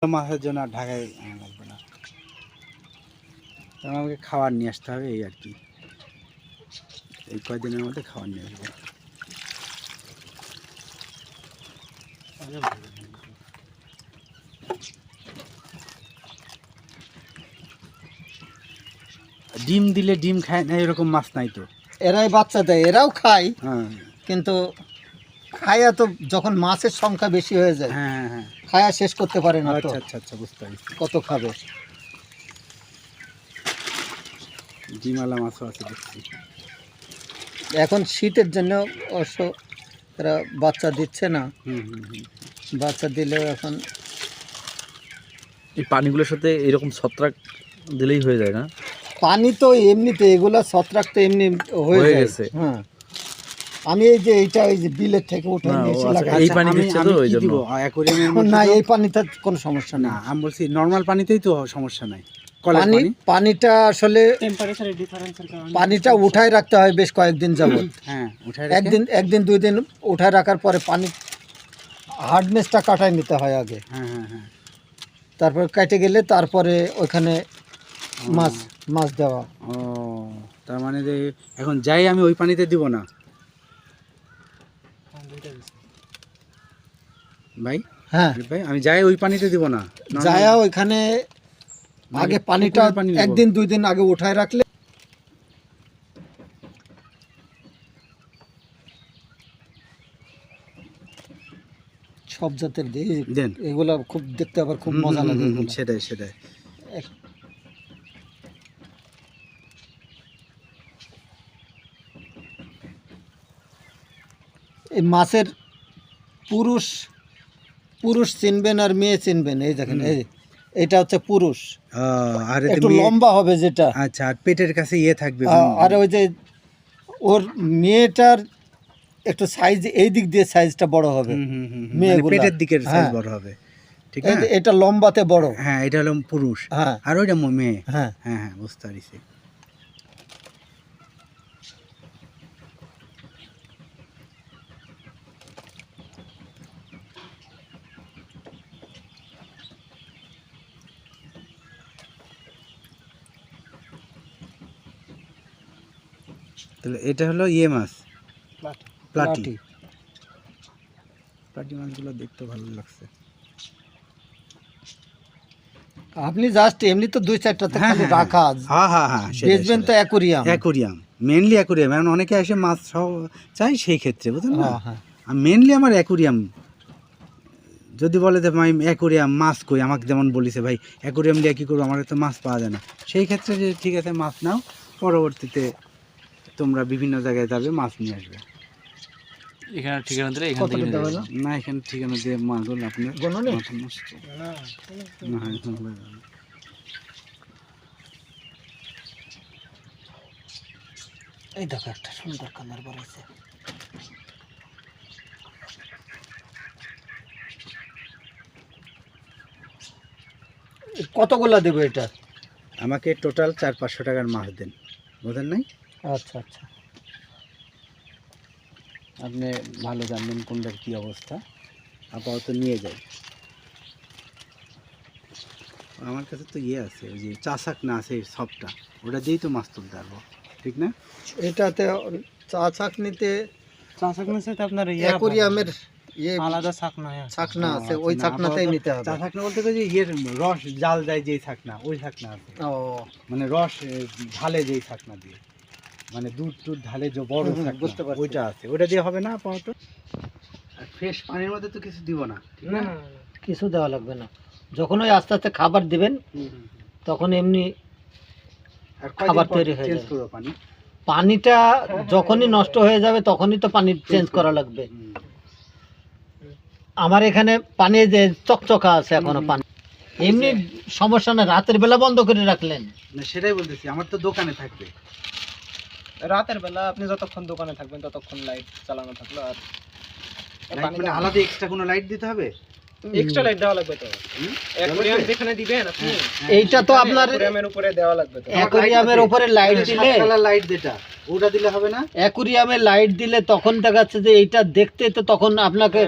মাছের জন্য আর ঢাকায় আনা লাগবে না, আমাকে খাবার নিয়ে আসতে হবে এই আর কি। এই কয়দিনের মধ্যে খাবার নিয়ে আসবো। ডিম দিলে ডিম খায় না এরকম মাছ নাই তো। এরাই বাচ্চা দেয়, এরাও খায়, হ্যাঁ কিন্তু খায়া তো যখন মাছের সংখ্যা বেশি হয়ে যায়, হ্যাঁ হ্যাঁ হ্যাঁ, খায়া শেষ করতে পারে না। তো আচ্ছা আচ্ছা আচ্ছা, বুঝতে পারছি। কত খাবে? ডিমালা মাছও আছে দেখছি। এখন শীতের জন্য অবশ্য এরা বাচ্চা দিচ্ছে না। বাচ্চা দিলেও এখন এই পানিগুলোর সাথে এরকম ছত্রাক দিলেই হয়ে যায় না? পানি তো এমনিতে এগুলা ছত্রাক তো এমনি হয়ে গেছে। হ্যাঁ, আমি এই যে এইটা ওই যে বিলের থেকে উঠে নিয়ে এসে লাগাই। এই পানি দিচ্ছে তো ওই জন্য। অ্যাকোয়ারিয়ামের মধ্যে না, এই পানিতে কোনো সমস্যা না, না। আমি বলছি নরমাল পানিতেই তো সমস্যা নাই। পানিটা আসলে পানিটা উঠায় রাখতে হয় বেশ কয়েকদিন যাবত। হ্যাঁ, একদিন দুই দিন উঠায় রাখার পরে পানি হার্ডনেসটা কাটায় নিতে হয় আগে। হ্যাঁ হ্যাঁ হ্যাঁ, তারপর কেটে গেলে তারপরে ওইখানে মাছ দেওয়া। ও, তার মানে যে এখন যাই আমি ওই পানিতে দিব না ভাই? হ্যাঁ ভাই, আমি যাই ওই পানিতে দিব না, যায়া ওইখানে আগে পানিটা একদিন দুই দিন আগে উঠায় রাখলে। সব জাতের দেন এগুলা খুব দেখতে আবার খুব মজা লাগে। সেটাই সেটাই। এই মাছের পুরুষ চিনবেন আর মেয়ে চিনবেন। এই দেখেন, এটা হচ্ছে পুরুষ, আর একটু লম্বা হবে যেটা। আচ্ছা, আর পেটের কাছে ইয়ে থাকবে। আর ওই যে ওর মেয়েটার একটু সাইজ এই দিক দিয়ে সাইজটা বড় হবে, পেটের দিকের সাইজ বড় হবে। ঠিক আছে, এটা লম্বাতে বড়। হ্যাঁ, এটা হলো পুরুষ। হ্যাঁ, আর ওইটা মেয়ে। হ্যাঁ হ্যাঁ হ্যাঁ, বুঝতে পারছি। তাহলে এটা হলো ইয়ে মাছ, প্লাটি। প্লাটি মাছগুলো দেখতে ভালো লাগছে। আপনি জাস্ট এমনি তো দুই চারটাতে খালি রাখা। হ্যাঁ হ্যাঁ হ্যাঁ, বেচবেন তো অ্যাকোরিয়াম, মেনলি অ্যাকোরিয়াম। এখন অনেকে এসে মাছ সহ চাই, সেই ক্ষেত্রে বুঝলেন না। হ্যাঁ, মেনলি আমার অ্যাকোরিয়াম। যদি বলে যে ভাই অ্যাকোরিয়াম মাছ কই, আমাকে যেমন বলিছে ভাই অ্যাকোরিয়াম দিয়ে কী করবো, আমার তো মাছ পাওয়া যায় না, সেই ক্ষেত্রে যে ঠিক আছে মাছ নাও, পরবর্তীতে তোমরা বিভিন্ন জায়গায় যাবে, মাছ নিয়ে আসবে। এখানে ঠিকানা দিলে এখান থেকে না, এখানে ঠিকানা দিয়ে মাছগুলো আপনার এই দেখো একটা সুন্দর কালার বাড়াইছে। কতগুলা দেবো এটা? আমাকে টোটাল 400-500 টাকার মাছ দেন, বুঝলেন নাই? আচ্ছা আচ্ছা, আপনি ভালো জানবেন কোনটার কী অবস্থা, আপাতত নিয়ে যাই। আমার কাছে তো ইয়ে আছে, ওই যে চাষাক না আছে সবটা, ওটা দিয়েই তো মাছ তুলতে পারবো, ঠিক না? এটাতে চাকনিতে আপনার অ্যাকোরিয়ামের আলাদা ছাকনা আছে, ওই ছাকনাতেই নিতে হবে। ছাকনা বলতে যে ইয়ের রস জাল দেয় যেই ছাকনা, ওই ছাকনা আছে। ও, মানে রস ঢালে যেই ছাকনা দিয়ে, মানে দুধ ঢালে যে বড় ছাকনা, বুঝতে পারছি। ওইটা আছে, ওইটা দিয়ে হবে না আপাতত। আর ফ্রেশ পানির মধ্যে তো কিছু দিব না, না না, কিছু দেওয়া লাগবে না। যখন ওই আস্তে আস্তে খাবার দিবেন তখন এমনি খাবার তৈরি হয়ে যাবে। পানিটা যখনই নষ্ট হয়ে যাবে তখনই তো পানি চেঞ্জ করা লাগবে। আমার এখানে পানি যে চকচকা আছে এখনো পানি, এমনি সমস্যা না। রাতের বেলা বন্ধ করে রাখলেন না, সেটাই বলতেছি, আমার তো দোকানে থাকবে। রাতের বেলা আপনি যতক্ষণ দোকানে থাকবেন ততক্ষণ লাইট চালানো থাকলো। আর মানে আলাদা এক্সট্রা কোনো লাইট দিতে হবে? এক্সট্রা লাইট দেওয়া লাগবে তো। অ্যাকোরিয়াম যেখানে দিবেন আপনি, এইটা তো আপনার অ্যাকোরিয়ামের উপরে দেওয়া লাগবে তো। অ্যাকোরিয়ামের উপরে লাইট দিলে, কালার লাইট যেটা, ওটা দিলে হবে না? অ্যাকোরিয়ামে লাইট দিলে তখন দেখা যাচ্ছে যে এইটা দেখতে তো তখন আপনাকে